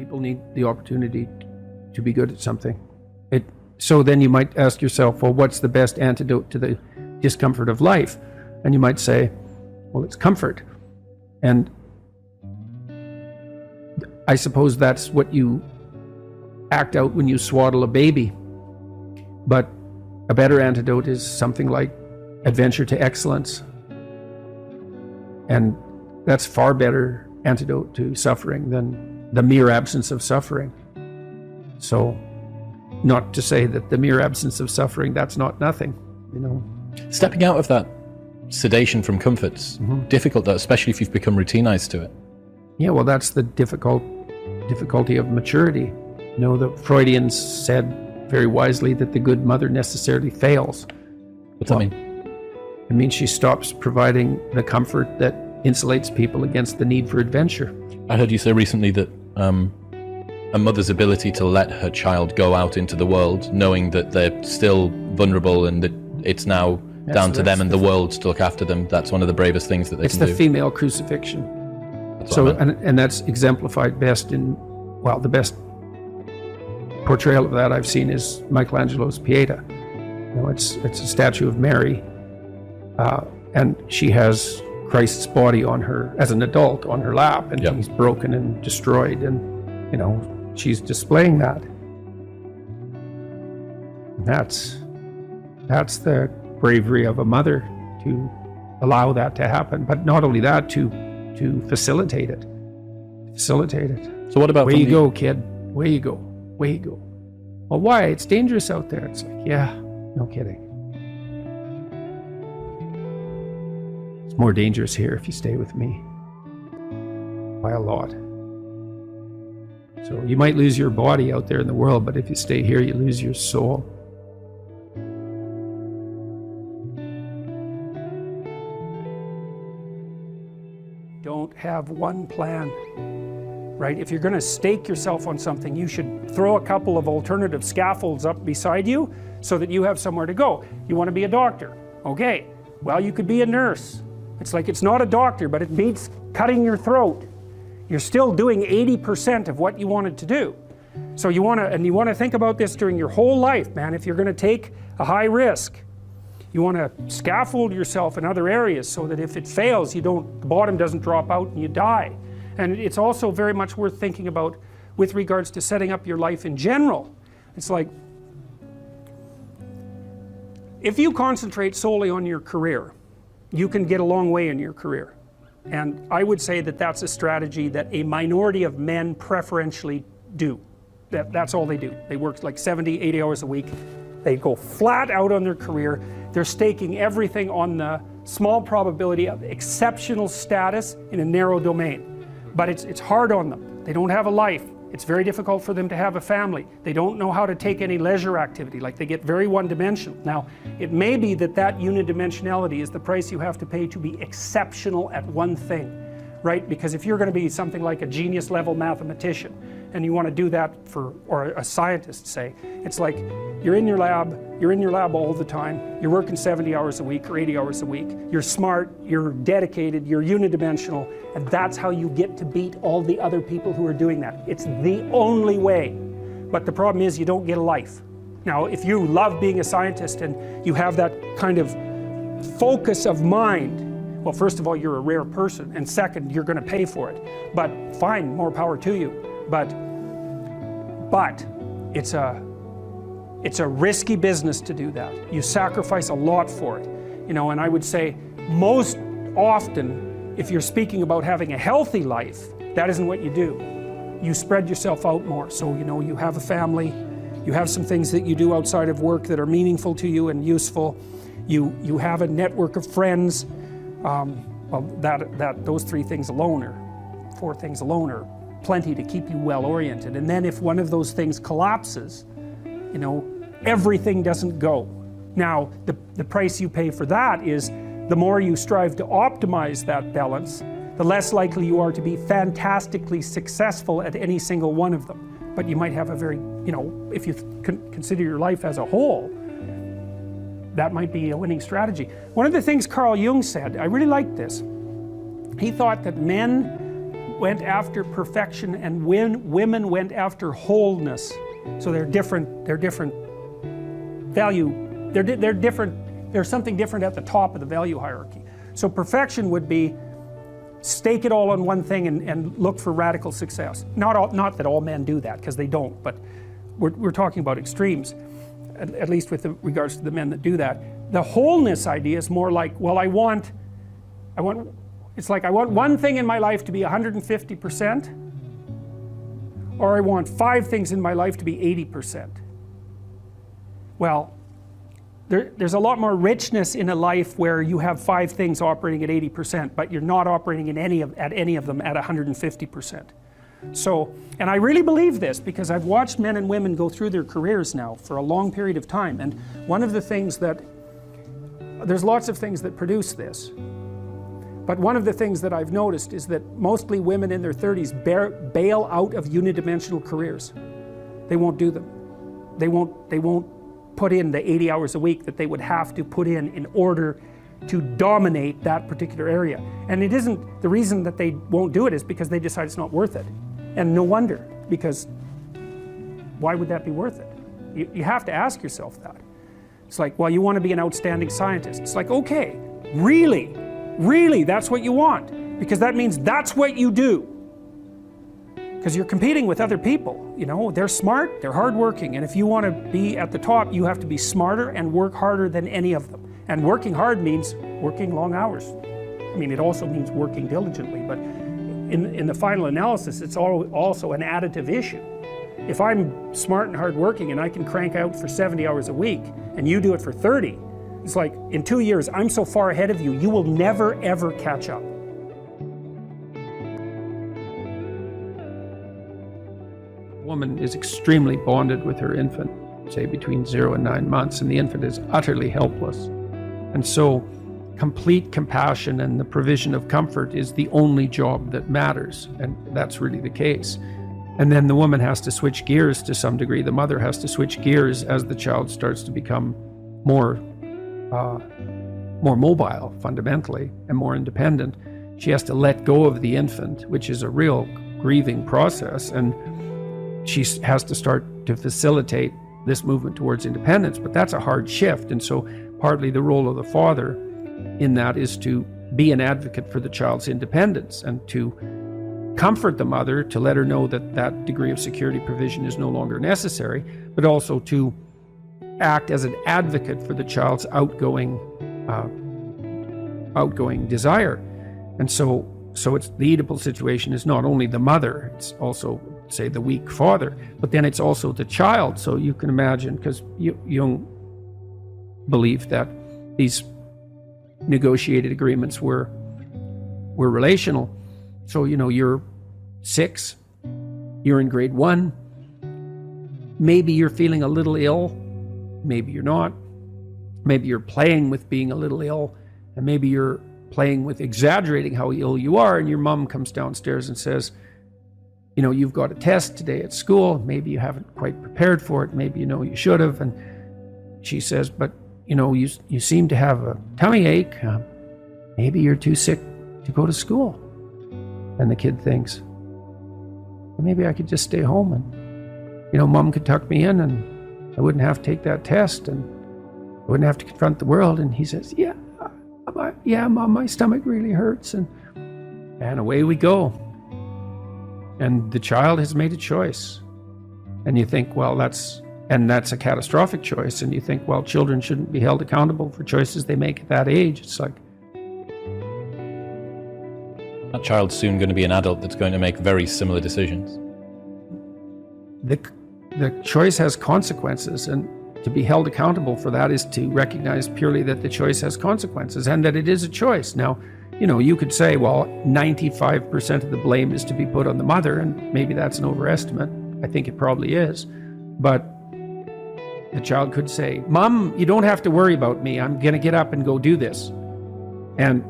People need the opportunity to be good at something. So then you might ask yourself, well, what's the best antidote to the discomfort of life? And you might say, well, it's comfort. And I suppose that's what you act out when you swaddle a baby. But a better antidote is something like adventure to excellence. And that's far better antidote to suffering than the mere absence of suffering. So, not to say that the mere absence of suffering, that's not nothing, you know. Stepping out of that sedation from comfort's difficult, though, especially if you've become routinized to it. Yeah, well, that's the difficulty of maturity. You know, the Freudians said very wisely that the good mother necessarily fails. What's that mean? It means she stops providing the comfort that insulates people against the need for adventure. I heard you say recently that a mother's ability to let her child go out into the world, knowing that they're still vulnerable and that it's now down to them and the world to look after them, that's one of the bravest things that they can do. It's the female crucifixion. So, and that's exemplified best in, well, the best portrayal of that I've seen is Michelangelo's Pieta. You know, it's a statue of Mary, and she has Christ's body on her, as an adult, on her lap, and he's broken and destroyed, and, you know, she's displaying that. And that's the bravery of a mother, to allow that to happen. But not only that, to facilitate it. So what about... Way you go, kid. Way you go. Way you go. Well, why? It's dangerous out there. It's like, yeah, no kidding. It's more dangerous here if you stay with me. By a lot. So you might lose your body out there in the world, but if you stay here, you lose your soul. Don't have one plan, right? If you're going to stake yourself on something, you should throw a couple of alternative scaffolds up beside you so that you have somewhere to go. You want to be a doctor. Okay, well, you could be a nurse. It's like, it's not a doctor, but it beats cutting your throat. You're still doing 80% of what you wanted to do. So you want to think about this during your whole life, man. If you're going to take a high risk, you want to scaffold yourself in other areas so that if it fails, the bottom doesn't drop out and you die. And it's also very much worth thinking about with regards to setting up your life in general. It's like, if you concentrate solely on your career, you can get a long way in your career. And I would say that that's a strategy that a minority of men preferentially do. That's all they do. They work like 70, 80 hours a week. They go flat out on their career. They're staking everything on the small probability of exceptional status in a narrow domain. But it's hard on them. They don't have a life. It's very difficult for them to have a family. They don't know how to take any leisure activity. Like, they get very one-dimensional. Now, it may be that unidimensionality is the price you have to pay to be exceptional at one thing, right? Because if you're going to be something like a genius level mathematician and you want to do that or a scientist, say, it's like you're in your lab all the time, you're working 70 hours a week or 80 hours a week, you're smart, you're dedicated, you're unidimensional, and that's how you get to beat all the other people who are doing that. It's the only way. But the problem is you don't get a life. Now, if you love being a scientist and you have that kind of focus of mind, well, first of all, you're a rare person, and second, you're going to pay for it. But fine, more power to you. But it's a risky business to do that. You sacrifice a lot for it, you know. And I would say most often, if you're speaking about having a healthy life, that isn't what you do. You spread yourself out more. So, you know, you have a family, you have some things that you do outside of work that are meaningful to you and useful. You have a network of friends. Well, those 3 things alone, or 4 things alone, are plenty to keep you well oriented. And then if one of those things collapses, you know, everything doesn't go. Now, the price you pay for that is, the more you strive to optimize that balance, the less likely you are to be fantastically successful at any single one of them. But you might have a very, you know, if you consider your life as a whole, that might be a winning strategy. One of the things Carl Jung said, I really liked this. He thought that men went after perfection and women went after wholeness. So they're different value, they're different, there's something different at the top of the value hierarchy. So perfection would be stake it all on one thing and look for radical success. Not that all men do that, because they don't, but we're talking about extremes, at least with regards to the men that do that. The wholeness idea is more like, well, I want one thing in my life to be 150%, or I want 5 things in my life to be 80%. Well, there's a lot more richness in a life where you have 5 things operating at 80%, but you're not operating at any of them at 150%. So, and I really believe this because I've watched men and women go through their careers now for a long period of time, and one of the things that, there's lots of things that produce this, but one of the things that I've noticed is that mostly women in their 30s bail out of unidimensional careers. They won't do them. They won't put in the 80 hours a week that they would have to put in order to dominate that particular area. And it isn't, the reason that they won't do it is because they decide it's not worth it. And no wonder, because why would that be worth it? You have to ask yourself that. It's like, well, you want to be an outstanding scientist. It's like, okay, really, that's what you want, because that means that's what you do. Because you're competing with other people, you know, they're smart, they're hardworking, and if you want to be at the top, you have to be smarter and work harder than any of them. And working hard means working long hours. I mean, it also means working diligently, but in the final analysis, it's also an additive issue. If I'm smart and hardworking and I can crank out for 70 hours a week, and you do it for 30, it's like, in 2 years, I'm so far ahead of you, you will never ever catch up. A woman is extremely bonded with her infant, say between 0 and 9 months, and the infant is utterly helpless. And so complete compassion and the provision of comfort is the only job that matters, and that's really the case. And then the woman has to switch gears to some degree. The mother has to switch gears as the child starts to become more mobile fundamentally and more independent. She has to let go of the infant, which is a real grieving process, and she has to start to facilitate this movement towards independence. But that's a hard shift, and so partly the role of the father in that is to be an advocate for the child's independence and to comfort the mother, to let her know that that degree of security provision is no longer necessary, but also to act as an advocate for the child's outgoing desire. And so it's the Oedipal situation is not only the mother, it's also, say, the weak father, but then it's also the child. So you can imagine, because Jung believed that these negotiated agreements were relational. So, you know, you're 6, you're in grade 1, maybe you're feeling a little ill, maybe you're not, maybe you're playing with being a little ill, and maybe you're playing with exaggerating how ill you are, and your mom comes downstairs and says, you know, you've got a test today at school, maybe you haven't quite prepared for it, maybe you know you should have, and she says, but you know, you seem to have a tummy ache, maybe you're too sick to go to school. And the kid thinks, well, maybe I could just stay home and, you know, mom could tuck me in and I wouldn't have to take that test and I wouldn't have to confront the world. And he says, yeah, mom, my stomach really hurts. And away we go. And the child has made a choice. And you think, well, that's a catastrophic choice. And you think, well, children shouldn't be held accountable for choices they make at that age. It's like, that child's soon going to be an adult that's going to make very similar decisions. The choice has consequences, and to be held accountable for that is to recognize purely that the choice has consequences and that it is a choice. Now, you know, you could say, well, 95% of the blame is to be put on the mother, and maybe that's an overestimate. I think it probably is. But the child could say, Mom, you don't have to worry about me. I'm going to get up and go do this. And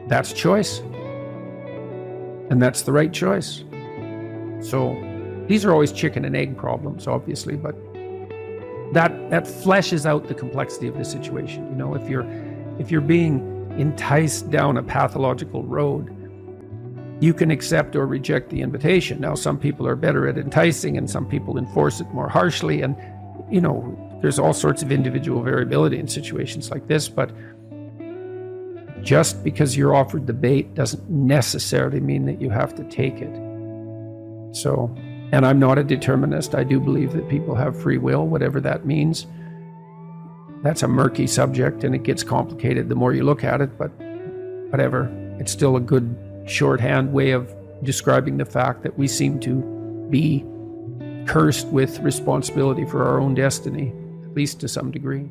that's choice. And that's the right choice. So these are always chicken and egg problems, obviously, but that fleshes out the complexity of the situation. You know, if you're being enticed down a pathological road, you can accept or reject the invitation. Now, some people are better at enticing and some people enforce it more harshly. And, you know, there's all sorts of individual variability in situations like this, but just because you're offered the bait doesn't necessarily mean that you have to take it. So, and I'm not a determinist. I do believe that people have free will, whatever that means. That's a murky subject and it gets complicated the more you look at it, but whatever. It's still a good shorthand way of describing the fact that we seem to be cursed with responsibility for our own destiny, at least to some degree.